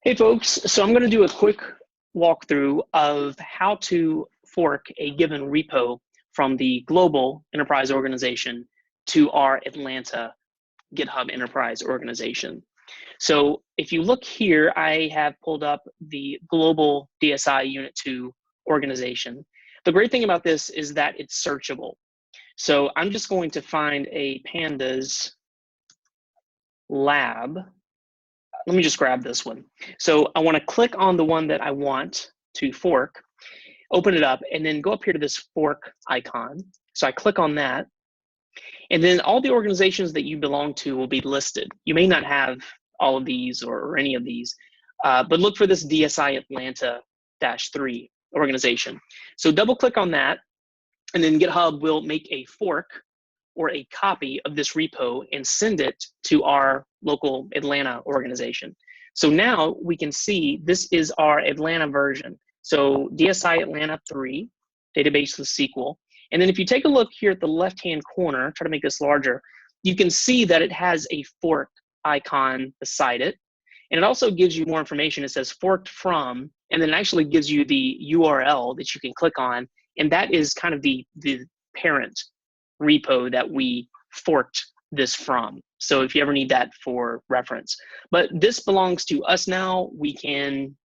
Hey folks, so I'm going to do a quick walkthrough of how to fork a given repo from the global enterprise organization to our Atlanta GitHub enterprise organization. So if you look here, I have pulled up the global DSI Unit 2 organization. The great thing about this is that it's searchable. So I'm just going to find a pandas lab. Let me just grab this one. So I want to click on the one that I want to fork, open it up, and then go up here to this fork icon. So I click on that, and then all the organizations that you belong to will be listed. You may not have all of these or any of these, but look for this DSI Atlanta-3 organization. So double click on that, and then GitHub will make a fork or a copy of this repo and send it to our local Atlanta organization. So now we can see this is our Atlanta version. So DSI Atlanta 3, database with SQL. And then if you take a look here at the left-hand corner, try to make this larger, you can see that it has a fork icon beside it. And it also gives you more information. It says forked from, and then it actually gives you the URL that you can click on. And that is kind of the parent repo that we forked this from. So if you ever need that for reference. But this belongs to us now. We can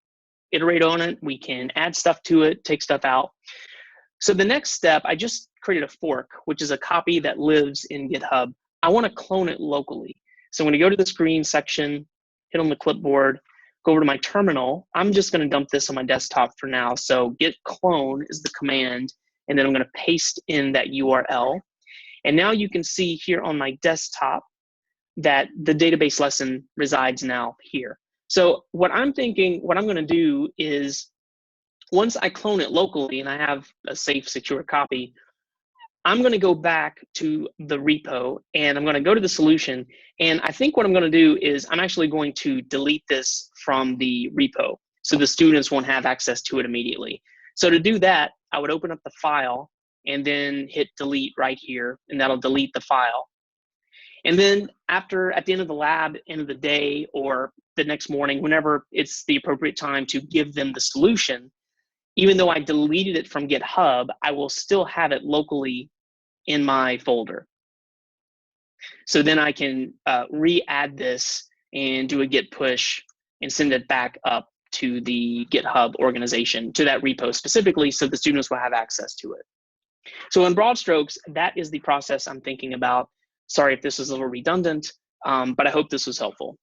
iterate on it. We can add stuff to it, take stuff out. So the next step, I just created a fork, which is a copy that lives in GitHub. I want to clone it locally. So I'm going to go to the screen section, hit on the clipboard, go over to my terminal. I'm just going to dump this on my desktop for now. So git clone is the command, and then I'm going to paste in that URL. And now you can see here on my desktop that the database lesson resides now here. So what I'm thinking, what I'm going to do is once I clone it locally and I have a safe, secure copy, I'm going to go back to the repo and I'm going to go to the solution. And I think what I'm going to do is I'm actually going to delete this from the repo so the students won't have access to it immediately. So to do that, I would open up the file and then hit delete right here, and that'll delete the file. And then at the end of the lab, end of the day, or the next morning, whenever it's the appropriate time to give them the solution, even though I deleted it from GitHub, I will still have it locally in my folder. So then I can re-add this and do a git push and send it back up to the GitHub organization, to that repo specifically, so the students will have access to it. So in broad strokes, that is the process I'm thinking about. Sorry if this is a little redundant, but I hope this was helpful.